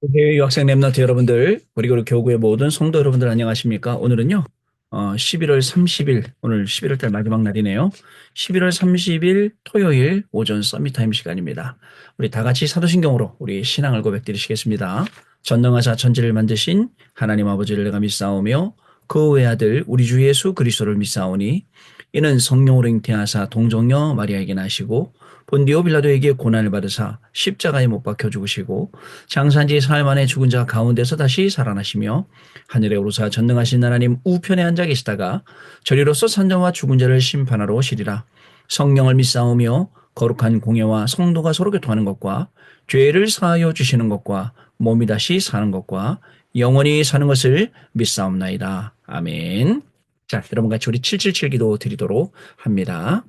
해외 유학생 랩런트 여러분들, 그리고 교구의 모든 성도 여러분들 안녕하십니까? 오늘은요, 11월 30일, 오늘 11월 달 마지막 날이네요. 11월 30일 토요일 오전 서밋타임 시간입니다. 우리 다 같이 사도신경으로 우리 신앙을 고백드리시겠습니다. 전능하사 천지를 만드신 하나님 아버지를 내가 믿사오며 그 외아들 우리 주 예수 그리스도를 믿사오니 이는 성령으로 잉태하사 동정녀 마리아에게 나시고 본디오 빌라도에게 고난을 받으사 십자가에 못 박혀 죽으시고 장사한 지 사흘 만에 죽은 자 가운데서 다시 살아나시며 하늘에 오르사 전능하신 하나님 우편에 앉아 계시다가 저리로서 산자와 죽은 자를 심판하러 오시리라. 성령을 믿사오며 거룩한 공예와 성도가 서로 교통하는 것과 죄를 사하여 주시는 것과 몸이 다시 사는 것과 영원히 사는 것을 믿사옵나이다. 아멘. 자, 여러분 같이 우리 777 기도 드리도록 합니다.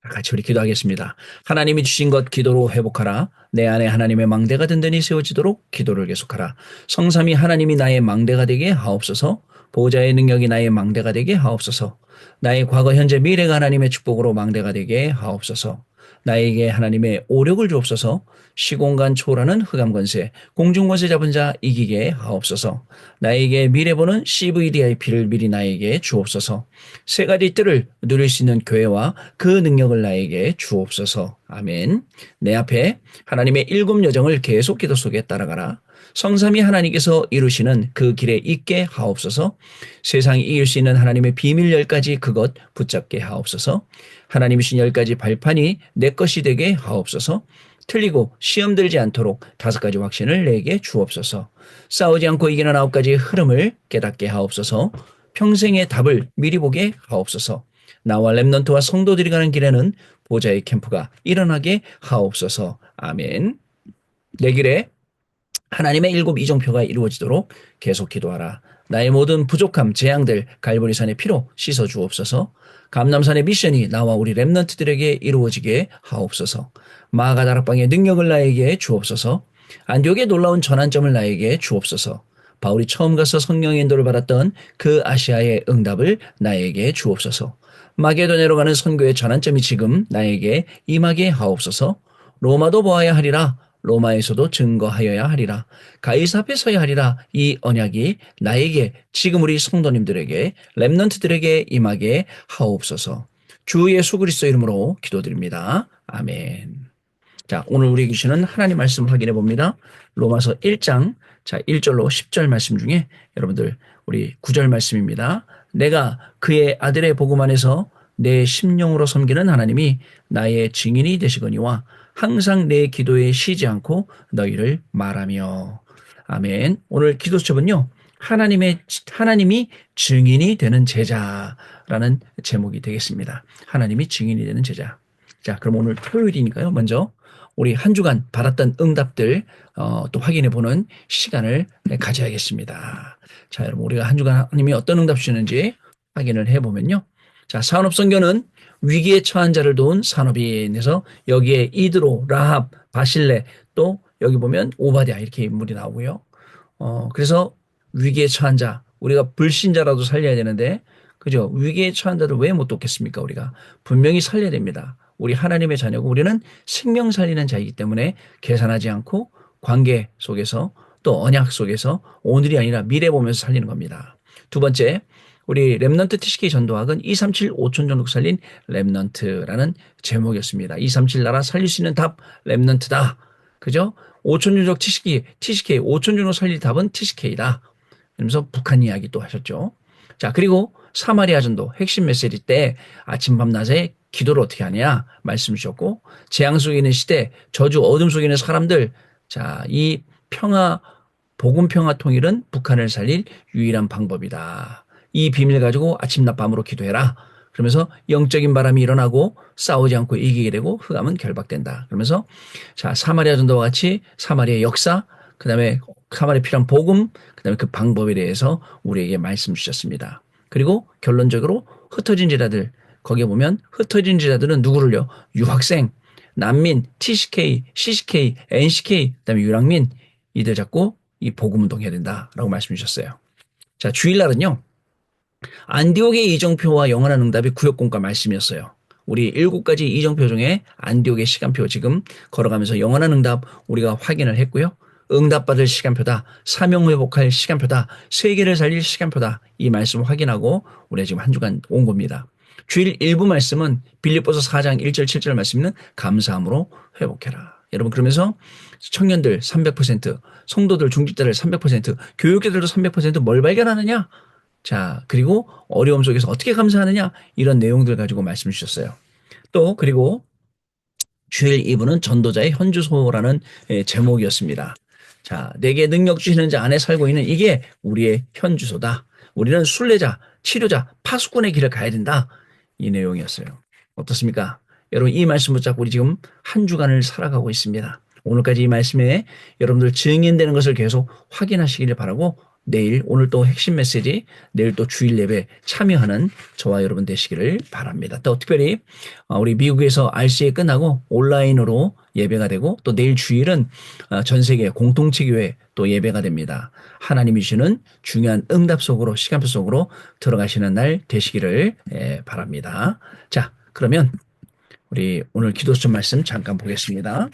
같이 우리 기도하겠습니다. 하나님이 주신 것 기도로 회복하라. 내 안에 하나님의 망대가 든든히 세워지도록 기도를 계속하라. 성삼위 하나님이 나의 망대가 되게 하옵소서. 보호자의 능력이 나의 망대가 되게 하옵소서. 나의 과거, 현재, 미래가 하나님의 축복으로 망대가 되게 하옵소서. 나에게 하나님의 오력을 주옵소서. 시공간 초월하는 흑암 권세, 공중 권세 잡은 자 이기게 하옵소서. 나에게 미래 보는 CVDIP를 미리 나에게 주옵소서. 세 가지 뜰을 누릴 수 있는 교회와 그 능력을 나에게 주옵소서. 아멘. 내 앞에 하나님의 일곱 여정을 계속 기도 속에 따라가라. 성삼위 하나님께서 이루시는 그 길에 있게 하옵소서. 세상이 이길 수 있는 하나님의 비밀 10가지 그것 붙잡게 하옵소서. 하나님이 주신 10가지 발판이 내 것이 되게 하옵소서. 틀리고 시험 들지 않도록 5가지 확신을 내게 주옵소서. 싸우지 않고 이기는 9가지 흐름을 깨닫게 하옵소서. 평생의 답을 미리 보게 하옵소서. 나와 렘넌트와 성도들이 가는 길에는 보좌의 캠프가 일어나게 하옵소서. 아멘. 내 길에 하나님의 일곱 이정표가 이루어지도록 계속 기도하라. 나의 모든 부족함, 재앙들 갈보리산의 피로 씻어 주옵소서. 감남산의 미션이 나와 우리 렘넌트들에게 이루어지게 하옵소서. 마가다락방의 능력을 나에게 주옵소서. 안디옥의 놀라운 전환점을 나에게 주옵소서. 바울이 처음 가서 성령의 인도를 받았던 그 아시아의 응답을 나에게 주옵소서. 마게도냐로 가는 선교의 전환점이 지금 나에게 임하게 하옵소서. 로마도 보아야 하리라. 로마에서도 증거하여야 하리라. 가이사 앞에 서야 하리라. 이 언약이 나에게 지금 우리 성도님들에게 렘넌트들에게 임하게 하옵소서. 주 예수 그리스도 이름으로 기도드립니다. 아멘. 자, 오늘 우리에게 주시는 하나님 말씀 확인해 봅니다. 로마서 1장, 자, 1절로 10절 말씀 중에 여러분들 우리 9절 말씀입니다. 내가 그의 아들의 복음 안에서 내 심령으로 섬기는 하나님이 나의 증인이 되시거니와 항상 내 기도에 쉬지 않고 너희를 말하며. 아멘. 오늘 기도 수첩은요. 하나님이 증인이 되는 제자라는 제목이 되겠습니다. 하나님이 증인이 되는 제자. 자, 그럼 오늘 토요일이니까요. 먼저 우리 한 주간 받았던 응답들 또 확인해 보는 시간을 가져야겠습니다. 자, 여러분 우리가 한 주간 하나님이 어떤 응답 주시는지 확인을 해보면요. 자, 산업선교는 위기에 처한 자를 도운 산업인에서 여기에 이드로, 라합, 바실레 또 여기 보면 오바댜 이렇게 인물이 나오고요. 그래서 위기에 처한 자, 우리가 불신자라도 살려야 되는데, 그죠? 위기에 처한 자를 왜 못 돕겠습니까? 우리가 분명히 살려야 됩니다. 우리 하나님의 자녀고 우리는 생명 살리는 자이기 때문에 계산하지 않고 관계 속에서 또 언약 속에서 오늘이 아니라 미래 보면서 살리는 겁니다. 두 번째, 우리 렘넌트 TCK 전도학은 237 5천 종족 살린 렘넌트라는 제목이었습니다. 237 나라 살릴 수 있는 답 렘넌트다. 그죠? 5천 종족 TCK 5천 종족 살릴 답은 TCK다. 그러면서 북한 이야기 또 하셨죠. 자, 그리고 사마리아 전도 핵심 메시지 때 아침 밤낮에 기도를 어떻게 하냐 말씀 주셨고, 재앙 속에 있는 시대, 저주 어둠 속에 있는 사람들, 자, 이 평화 복음 평화 통일은 북한을 살릴 유일한 방법이다. 이 비밀 가지고 아침낮 밤으로 기도해라. 그러면서 영적인 바람이 일어나고 싸우지 않고 이기게 되고 흑암은 결박된다. 그러면서 자, 사마리아 전도와 같이 사마리아의 역사, 그다음에 사마리아에 필요한 복음, 그다음에 그 방법에 대해서 우리에게 말씀 주셨습니다. 그리고 결론적으로 흩어진 제자들, 거기에 보면 흩어진 제자들은 누구를요? 유학생, 난민, TCK, CCK, NCK, 그다음에 유랑민 이들 잡고 이 복음 운동해야 된다라고 말씀 주셨어요. 자, 주일날은요. 안디옥의 이정표와 영원한 응답이 구역공과 말씀이었어요. 우리 7가지 이정표 중에 안디옥의 시간표 지금 걸어가면서 영원한 응답 우리가 확인을 했고요. 응답받을 시간표다. 사명 회복할 시간표다. 세계를 살릴 시간표다. 이 말씀 확인하고 우리가 지금 한 주간 온 겁니다. 주일 일부 말씀은 빌립보서 4장 1절 7절 말씀은 감사함으로 회복해라. 여러분 그러면서 청년들 300%, 성도들 중직자들 300%, 교육자들도 300%뭘 발견하느냐? 자, 그리고 어려움 속에서 어떻게 감사하느냐? 이런 내용들 가지고 말씀 주셨어요. 또 그리고 주일 2부는 전도자의 현주소라는 제목이었습니다. 자, 내게 능력 주시는 자 안에 살고 있는 이게 우리의 현주소다. 우리는 순례자, 치료자, 파수꾼의 길을 가야 된다. 이 내용이었어요. 어떻습니까? 여러분 이 말씀 붙잡고 우리 지금 한 주간을 살아가고 있습니다. 오늘까지 이 말씀에 여러분들 증인되는 것을 계속 확인하시기를 바라고 내일 오늘 또 핵심 메시지 내일 또 주일 예배 참여하는 저와 여러분 되시기를 바랍니다. 또 특별히 우리 미국에서 RCA 끝나고 온라인으로 예배가 되고 또 내일 주일은 전 세계 공동체 교회 또 예배가 됩니다. 하나님이 주시는 중요한 응답 속으로 시간표 속으로 들어가시는 날 되시기를 바랍니다. 자, 그러면 우리 오늘 기도점 말씀 잠깐 보겠습니다.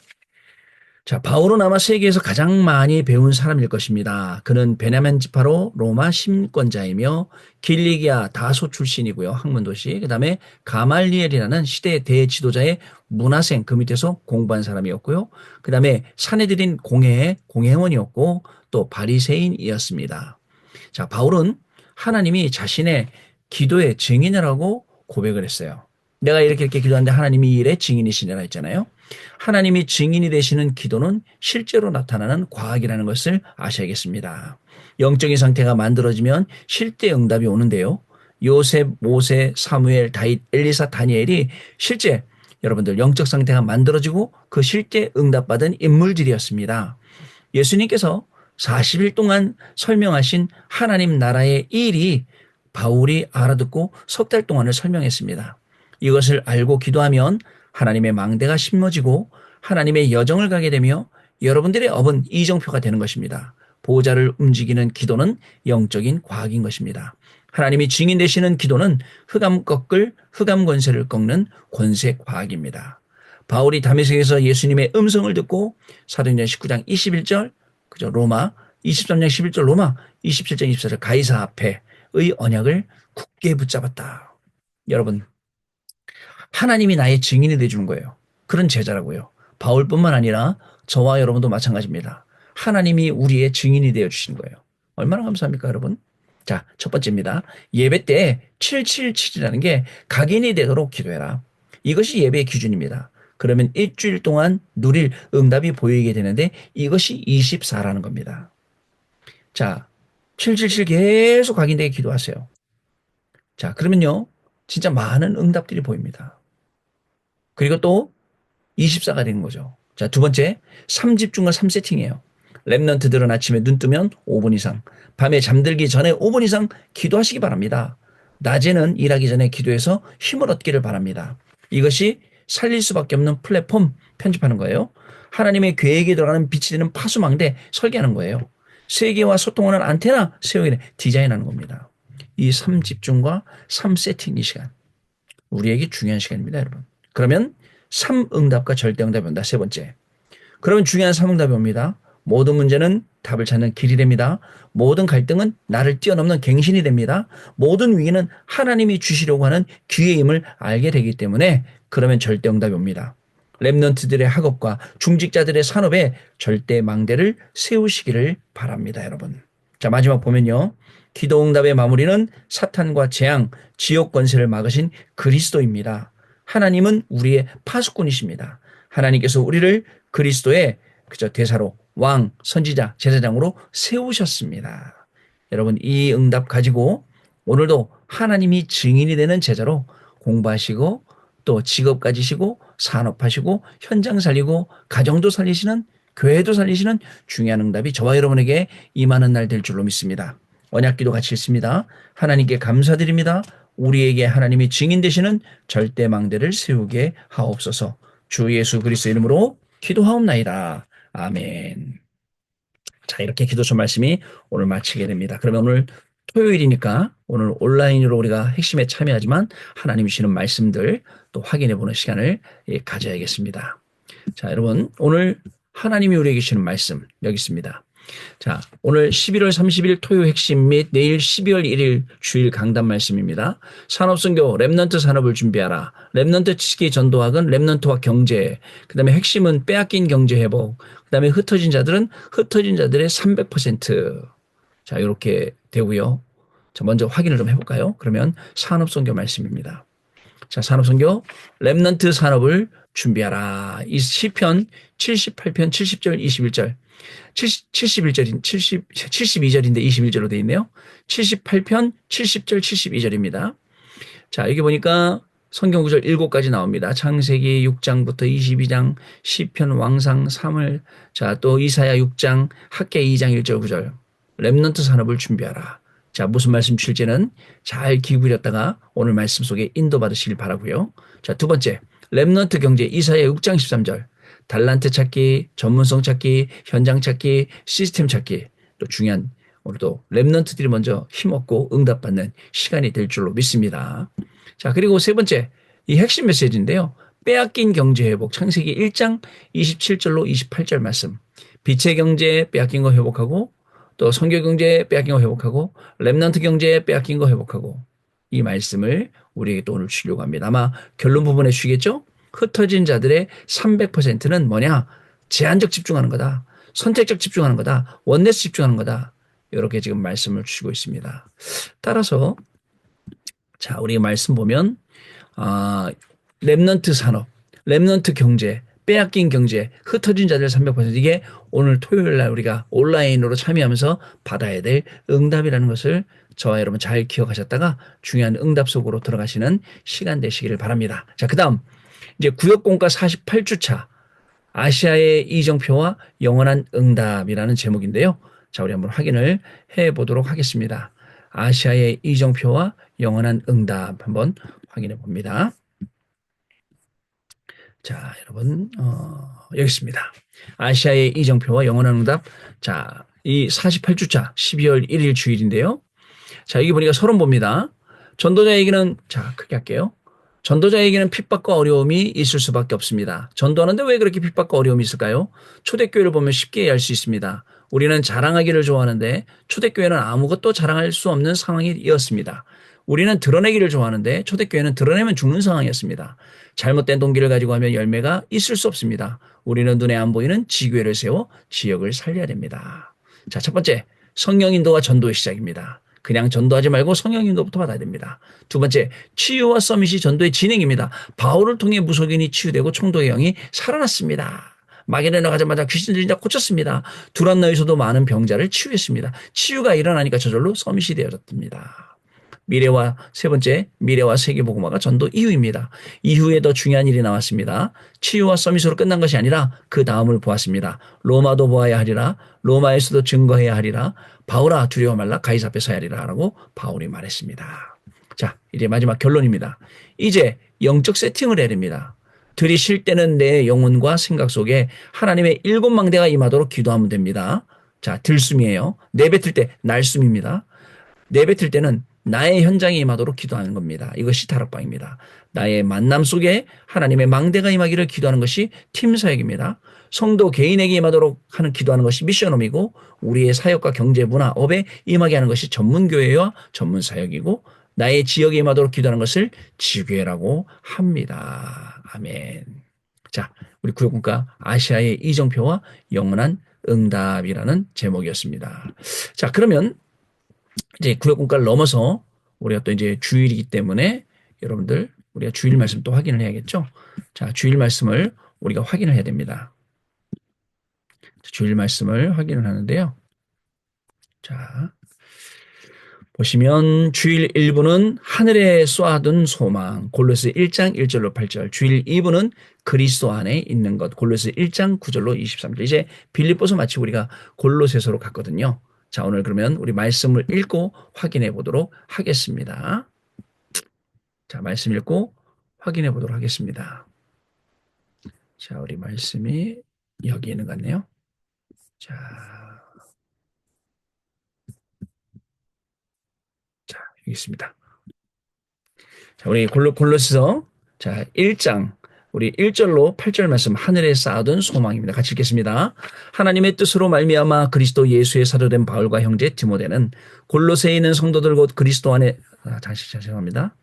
자, 바울은 아마 세계에서 가장 많이 배운 사람일 것입니다. 그는 베냐민 지파로 로마 심권자이며 길리기아 다소 출신이고요. 학문도시. 그다음에 가말리엘이라는 시대의 대지도자의 문화생 그 밑에서 공부한 사람이었고요. 그다음에 사내들인 공회의 공회원이었고 또 바리새인이었습니다. 자, 바울은 하나님이 자신의 기도의 증인이라고 고백을 했어요. 내가 이렇게 기도하는데 하나님이 이 일의 증인이시냐라 했잖아요. 하나님이 증인이 되시는 기도는 실제로 나타나는 과학이라는 것을 아셔야겠습니다. 영적인 상태가 만들어지면 실제 응답이 오는데요. 요셉, 모세, 사무엘, 다윗, 엘리사, 다니엘이 실제 여러분들 영적 상태가 만들어지고 그 실제 응답받은 인물들이었습니다. 예수님께서 40일 동안 설명하신 하나님 나라의 일이 바울이 알아듣고 석 달 동안을 설명했습니다. 이것을 알고 기도하면 하나님의 망대가 심어지고 하나님의 여정을 가게 되며 여러분들의 업은 이정표가 되는 것입니다. 보호자를 움직이는 기도는 영적인 과학인 것입니다. 하나님이 증인 되시는 기도는 흑암 권세를 꺾는 권세 과학입니다. 바울이 다메섹에서 예수님의 음성을 듣고 사도행전 19장 21절 그죠? 로마 23장 11절 로마 27장 24절 가이사 앞에의 언약을 굳게 붙잡았다. 여러분 하나님이 나의 증인이 되어주는 거예요. 그런 제자라고요. 바울뿐만 아니라 저와 여러분도 마찬가지입니다. 하나님이 우리의 증인이 되어주시는 거예요. 얼마나 감사합니까 여러분? 자, 첫 번째입니다. 예배 때 777이라는 게 각인이 되도록 기도해라. 이것이 예배의 기준입니다. 그러면 일주일 동안 누릴 응답이 보이게 되는데 이것이 24라는 겁니다. 자, 777 계속 각인되게 기도하세요. 자, 그러면요. 진짜 많은 응답들이 보입니다. 그리고 또 24가 되는 거죠. 자, 두 번째, 3집중과 3세팅이에요. 랩런트들은 아침에 눈 뜨면 5분 이상, 밤에 잠들기 전에 5분 이상 기도하시기 바랍니다. 낮에는 일하기 전에 기도해서 힘을 얻기를 바랍니다. 이것이 살릴 수밖에 없는 플랫폼 편집하는 거예요. 하나님의 계획에 들어가는 빛이 되는 파수망대 설계하는 거예요. 세계와 소통하는 안테나 세우기 디자인하는 겁니다. 이 3집중과 3세팅 이 시간. 우리에게 중요한 시간입니다, 여러분. 그러면 3응답과 절대응답이 온다. 세 번째. 그러면 중요한 3응답이 옵니다. 모든 문제는 답을 찾는 길이 됩니다. 모든 갈등은 나를 뛰어넘는 갱신이 됩니다. 모든 위기는 하나님이 주시려고 하는 기회임을 알게 되기 때문에 그러면 절대응답이 옵니다. 랩런트들의 학업과 중직자들의 산업에 절대 망대를 세우시기를 바랍니다, 여러분. 자, 마지막 보면요. 기도응답의 마무리는 사탄과 재앙, 지옥 권세를 막으신 그리스도입니다. 하나님은 우리의 파수꾼이십니다. 하나님께서 우리를 그리스도의 대사로 왕, 선지자, 제사장으로 세우셨습니다. 여러분 이 응답 가지고 오늘도 하나님이 증인이 되는 제자로 공부하시고 또 직업 가지시고 산업하시고 현장 살리고 가정도 살리시는 교회도 살리시는 중요한 응답이 저와 여러분에게 임하는 날 될 줄로 믿습니다. 언약기도 같이 읽습니다. 하나님께 감사드립니다. 우리에게 하나님이 증인 되시는 절대 망대를 세우게 하옵소서. 주 예수 그리스도 이름으로 기도하옵나이다. 아멘. 자, 이렇게 기도서 말씀이 오늘 마치게 됩니다. 그러면 오늘 토요일이니까 오늘 온라인으로 우리가 핵심에 참여하지만 하나님 주시는 말씀들 또 확인해 보는 시간을 가져야겠습니다. 자, 여러분, 오늘 하나님이 우리에게 주시는 말씀 여기 있습니다. 자, 오늘 11월 30일 토요 핵심 및 내일 12월 1일 주일 강단 말씀입니다. 산업선교 랩넌트 산업을 준비하라. 랩넌트 지식의 전도학은 랩넌트와 경제. 그다음에 핵심은 빼앗긴 경제 회복. 그다음에 흩어진 자들은 흩어진 자들의 300%. 자, 이렇게 되고요. 자, 먼저 확인을 좀 해볼까요? 그러면 산업선교 말씀입니다. 자, 산업선교 랩넌트 산업을 준비하라. 이 시편 78편 70절 21절 71절인 72절인데 21절로 되어 있네요. 78편 70절 72절입니다. 자, 여기 보니까 성경 구절 7가지 나옵니다. 창세기 6장부터 22장, 시편 왕상 3을, 자, 또 이사야 6장, 학개 2장 1절 9절. 렘넌트 산업을 준비하라. 자, 무슨 말씀 주실지는 잘 기울였다가 오늘 말씀 속에 인도받으시길 바라고요. 자, 두 번째, 렘넌트 경제 이사야 6장 13절. 달란트 찾기, 전문성 찾기, 현장 찾기, 시스템 찾기. 또 중요한 오늘도 렘넌트들이 먼저 힘없고 응답받는 시간이 될 줄로 믿습니다. 자, 그리고 세 번째, 이 핵심 메시지인데요. 빼앗긴 경제 회복, 창세기 1장 27절로 28절 말씀. 빛의 경제 빼앗긴 거 회복하고, 또 선교 경제 빼앗긴 거 회복하고, 렘넌트 경제 빼앗긴 거 회복하고, 이 말씀을 우리에게 또 오늘 주려고 합니다. 아마 결론 부분에 주겠죠? 흩어진 자들의 300%는 뭐냐? 제한적 집중하는 거다. 선택적 집중하는 거다. 원내스 집중하는 거다. 이렇게 지금 말씀을 주시고 있습니다. 따라서 자, 우리 말씀 보면 아, 랩넌트 산업, 랩넌트 경제, 빼앗긴 경제, 흩어진 자들 300% 이게 오늘 토요일 날 우리가 온라인으로 참여하면서 받아야 될 응답이라는 것을 저와 여러분 잘 기억하셨다가 중요한 응답 속으로 들어가시는 시간 되시기를 바랍니다. 자, 그다음 이제 구역공과 48주차 아시아의 이정표와 영원한 응답이라는 제목인데요. 자, 우리 한번 확인을 해 보도록 하겠습니다. 아시아의 이정표와 영원한 응답 한번 확인해 봅니다. 자, 여러분, 여기 있습니다. 아시아의 이정표와 영원한 응답. 자, 이 48주차 12월 1일 주일인데요. 자, 여기 보니까 서론 봅니다. 전도자에게는, 자, 크게 할게요. 전도자에게는 핍박과 어려움이 있을 수밖에 없습니다. 전도하는데 왜 그렇게 핍박과 어려움이 있을까요? 초대교회를 보면 쉽게 이해할 수 있습니다. 우리는 자랑하기를 좋아하는데 초대교회는 아무것도 자랑할 수 없는 상황이었습니다. 우리는 드러내기를 좋아하는데 초대교회는 드러내면 죽는 상황이었습니다. 잘못된 동기를 가지고 하면 열매가 있을 수 없습니다. 우리는 눈에 안 보이는 지교회를 세워 지역을 살려야 됩니다. 자, 첫 번째, 성령 인도와 전도의 시작입니다. 그냥 전도하지 말고 성령 인도부터 받아야 됩니다. 두 번째, 치유와 서밋이 전도의 진행입니다. 바울을 통해 무속인이 치유되고 총독의 영이 살아났습니다. 마게도냐 가자마자 귀신들이 다 고쳤습니다. 두란노에서도 많은 병자를 치유했습니다. 치유가 일어나니까 저절로 서밋이 되어졌습니다. 미래와 세 번째, 미래와 세계복음화가 전도 이후입니다. 이후에 더 중요한 일이 나왔습니다. 치유와 서밋으로 끝난 것이 아니라 그 다음을 보았습니다. 로마도 보아야 하리라. 로마에서도 증거해야 하리라. 바울아 두려워 말라 가이사 앞에 서야 하리라 라고 바울이 말했습니다. 자, 이제 마지막 결론입니다. 이제 영적 세팅을 해야 됩니다. 들이쉴 때는 내 영혼과 생각 속에 하나님의 7망대가 임하도록 기도하면 됩니다. 자, 들숨이에요. 내뱉을 때 날숨입니다. 내뱉을 때는 나의 현장에 임하도록 기도하는 겁니다. 이것이 다락방입니다. 나의 만남 속에 하나님의 망대가 임하기를 기도하는 것이 팀 사역입니다. 성도 개인에게 임하도록 하는 기도하는 것이 미션홈이고 우리의 사역과 경제, 문화, 업에 임하게 하는 것이 전문교회와 전문 사역이고 나의 지역에 임하도록 기도하는 것을 지교회라고 합니다. 아멘. 자, 우리 구역국가 아시아의 이정표와 영원한 응답이라는 제목이었습니다. 자, 그러면 이제 구역 공가를 넘어서 우리가 또 이제 주일이기 때문에 여러분들 우리가 주일 말씀 또 확인을 해야겠죠. 자, 주일 말씀을 우리가 확인을 해야 됩니다. 주일 말씀을 확인을 하는데요. 자, 보시면 주일 1부는 하늘에 쏘아둔 소망 골로새 1장 1절로 8절, 주일 2부는 그리스도 안에 있는 것 골로새 1장 9절로 23절. 이제 빌립보서 마치고 우리가 골로새서로 갔거든요. 자, 오늘 그러면 우리 말씀을 읽고 확인해 보도록 하겠습니다. 자, 말씀 읽고 확인해 보도록 하겠습니다. 자, 우리 말씀이 여기 있는 것 같네요. 자, 여기 있습니다. 자, 우리 골로새서 자, 1장 우리 1절로 8절 말씀 하늘에 쌓아둔 소망입니다. 같이 읽겠습니다. 하나님의 뜻으로 말미암아 그리스도 예수의 사도된 바울과 형제 디모데는 골로새에 있는 성도들 곧 그리스도 안에 죄송합니다.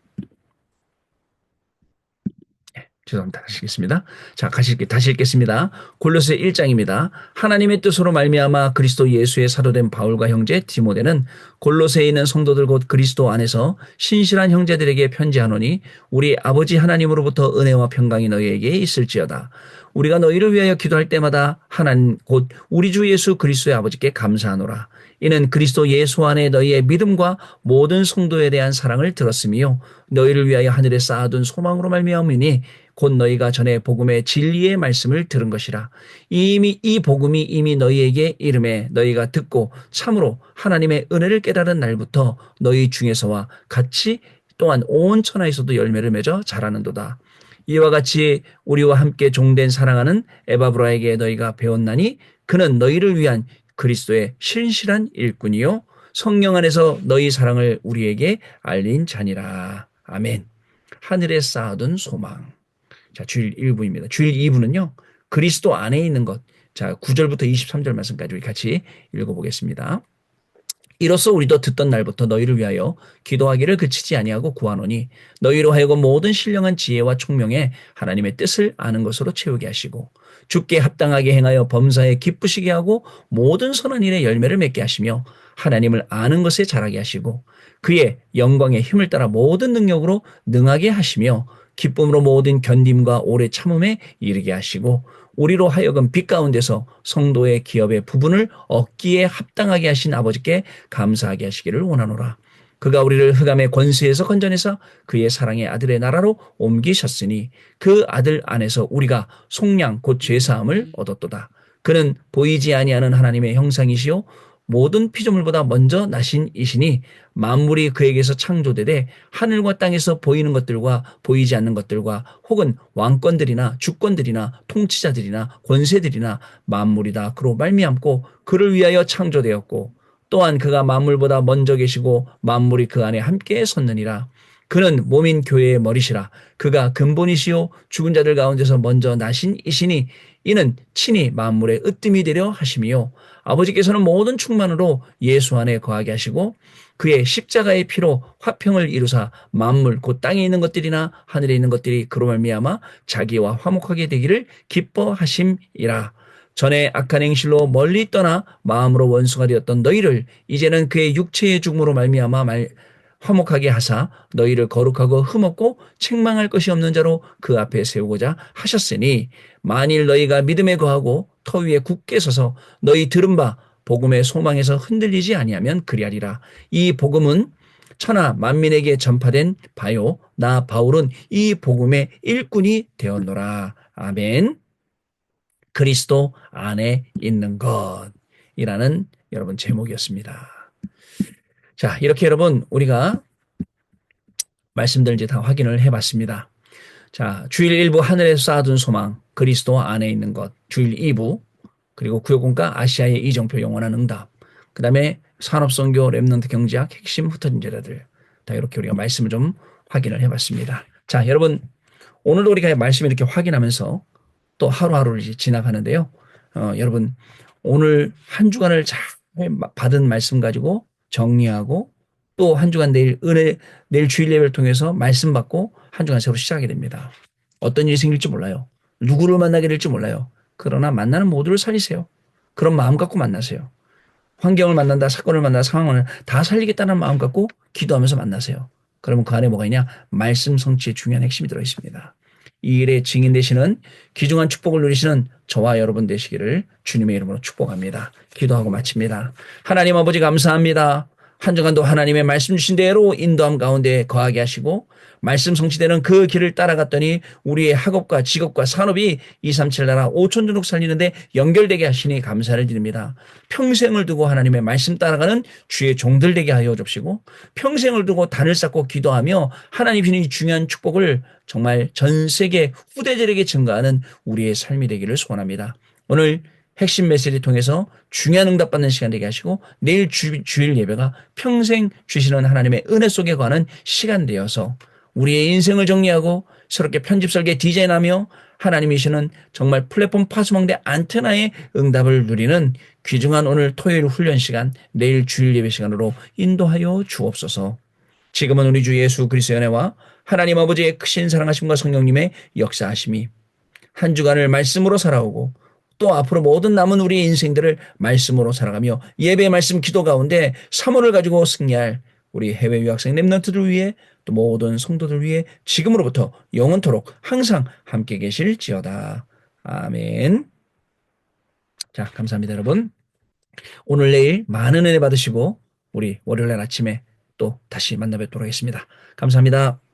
죄송합니다. 다시 읽겠습니다. 자, 다시 읽겠습니다. 골로새 1장입니다. 하나님의 뜻으로 말미암아 그리스도 예수의 사도된 바울과 형제 디모데는 골로새에 있는 성도들 곧 그리스도 안에서 신실한 형제들에게 편지하노니 우리 아버지 하나님으로부터 은혜와 평강이 너희에게 있을지어다. 우리가 너희를 위하여 기도할 때마다 하나님 곧 우리 주 예수 그리스도의 아버지께 감사하노라. 이는 그리스도 예수 안에 너희의 믿음과 모든 성도에 대한 사랑을 들었으며 너희를 위하여 하늘에 쌓아둔 소망으로 말미암으니 곧 너희가 전에 복음의 진리의 말씀을 들은 것이라. 이 복음이 이미 너희에게 이름에 너희가 듣고 참으로 하나님의 은혜를 깨달은 날부터 너희 중에서와 같이 또한 온 천하에서도 열매를 맺어 자라는도다. 이와 같이 우리와 함께 종된 사랑하는 에바브라에게 너희가 배웠나니 그는 너희를 위한 그리스도의 신실한 일꾼이요 성령 안에서 너희 사랑을 우리에게 알린 자니라. 아멘. 하늘에 쌓아둔 소망. 자, 주일 1부입니다. 주일 2부는요. 그리스도 안에 있는 것. 자, 9절부터 23절 말씀까지 우리 같이 읽어보겠습니다. 이로써 우리도 듣던 날부터 너희를 위하여 기도하기를 그치지 아니하고 구하노니 너희로 하여금 모든 신령한 지혜와 총명에 하나님의 뜻을 아는 것으로 채우게 하시고 주께 합당하게 행하여 범사에 기쁘시게 하고 모든 선한 일에 열매를 맺게 하시며 하나님을 아는 것에 자라게 하시고 그의 영광의 힘을 따라 모든 능력으로 능하게 하시며 기쁨으로 모든 견딤과 오래 참음에 이르게 하시고 우리로 하여금 빛 가운데서 성도의 기업의 부분을 얻기에 합당하게 하신 아버지께 감사하게 하시기를 원하노라. 그가 우리를 흑암의 권세에서 건져내사 그의 사랑의 아들의 나라로 옮기셨으니 그 아들 안에서 우리가 속량 곧 죄사함을 얻었도다. 그는 보이지 아니하는 하나님의 형상이시요 모든 피조물보다 먼저 나신 이시니 만물이 그에게서 창조되되 하늘과 땅에서 보이는 것들과 보이지 않는 것들과 혹은 왕권들이나 주권들이나 통치자들이나 권세들이나 만물이 다 그로 말미암고 그를 위하여 창조되었고 또한 그가 만물보다 먼저 계시고 만물이 그 안에 함께 섰느니라. 그는 몸인 교회의 머리시라. 그가 근본이시요 죽은 자들 가운데서 먼저 나신 이시니 이는 친히 만물의 으뜸이 되려 하심이요 아버지께서는 모든 충만으로 예수 안에 거하게 하시고 그의 십자가의 피로 화평을 이루사 만물 곧 땅에 있는 것들이나 하늘에 있는 것들이 그로 말미암아 자기와 화목하게 되기를 기뻐하심이라. 전에 악한 행실로 멀리 떠나 마음으로 원수가 되었던 너희를 이제는 그의 육체의 죽음으로 말미암아 화목하게 하사 너희를 거룩하고 흠없고 책망할 것이 없는 자로 그 앞에 세우고자 하셨으니 만일 너희가 믿음에 거하고 터 위에 굳게 서서 너희 들은 바 복음의 소망에서 흔들리지 아니하면 그리하리라. 이 복음은 천하 만민에게 전파된 바요 나 바울은 이 복음의 일꾼이 되었노라. 아멘. 그리스도 안에 있는 것이라는 여러분 제목이었습니다. 자, 이렇게 여러분 우리가 말씀들 이제 다 확인을 해봤습니다. 자, 주일 1부 하늘에서 쌓아둔 소망, 그리스도 안에 있는 것, 주일 2부, 그리고 구역공과 아시아의 이정표 영원한 응답, 그 다음에 산업선교 랩넌트 경제학 핵심 흩어진 제자들, 다 이렇게 우리가 말씀을 좀 확인을 해봤습니다. 자, 여러분 오늘도 우리가 말씀을 이렇게 확인하면서 또 하루하루를 이제 지나가는데요. 여러분 오늘 한 주간을 잘 받은 말씀 가지고 정리하고 또 한 주간 내일 주일 예배를 통해서 말씀 받고 한 주간 새로 시작하게 됩니다. 어떤 일이 생길지 몰라요. 누구를 만나게 될지 몰라요. 그러나 만나는 모두를 살리세요. 그런 마음 갖고 만나세요. 환경을 만난다, 사건을 만난다, 상황을 다 살리겠다는 마음 갖고 기도하면서 만나세요. 그러면 그 안에 뭐가 있냐? 말씀 성취의 중요한 핵심이 들어있습니다. 이 일에 증인 되시는 귀중한 축복을 누리시는 저와 여러분 되시기를 주님의 이름으로 축복합니다. 기도하고 마칩니다. 하나님 아버지 감사합니다. 한 주간도 하나님의 말씀 주신 대로 인도함 가운데 거하게 하시고 말씀 성취되는 그 길을 따라갔더니 우리의 학업과 직업과 산업이 237 나라 5천 종족 살리는데 연결되게 하시니 감사를 드립니다. 평생을 두고 하나님의 말씀 따라가는 주의 종들 되게 하여 주시고 평생을 두고 단을 쌓고 기도하며 하나님 주시는 이 중요한 축복을 정말 전 세계 후대들에게 증가하는 우리의 삶이 되기를 소원합니다. 오늘 핵심 메시지를 통해서 중요한 응답받는 시간 되게 하시고 내일 주일 예배가 평생 주시는 하나님의 은혜 속에 관한 시간 되어서 우리의 인생을 정리하고 새롭게 편집 설계 디자인하며 하나님이시는 정말 플랫폼 파수망대 안테나의 응답을 누리는 귀중한 오늘 토요일 훈련 시간, 내일 주일 예배 시간으로 인도하여 주옵소서. 지금은 우리 주 예수 그리스도의 은혜와 하나님 아버지의 크신 사랑하심과 성령님의 역사하심이 한 주간을 말씀으로 살아오고 또 앞으로 모든 남은 우리의 인생들을 말씀으로 살아가며 예배 말씀 기도 가운데 사모를 가지고 승리할 우리 해외 유학생 랩런트들 위해 또 모든 성도들 위해 지금으로부터 영원토록 항상 함께 계실지어다. 아멘. 자, 감사합니다, 여러분. 오늘 내일 많은 은혜 받으시고 우리 월요일 날 아침에 또 다시 만나 뵙도록 하겠습니다. 감사합니다.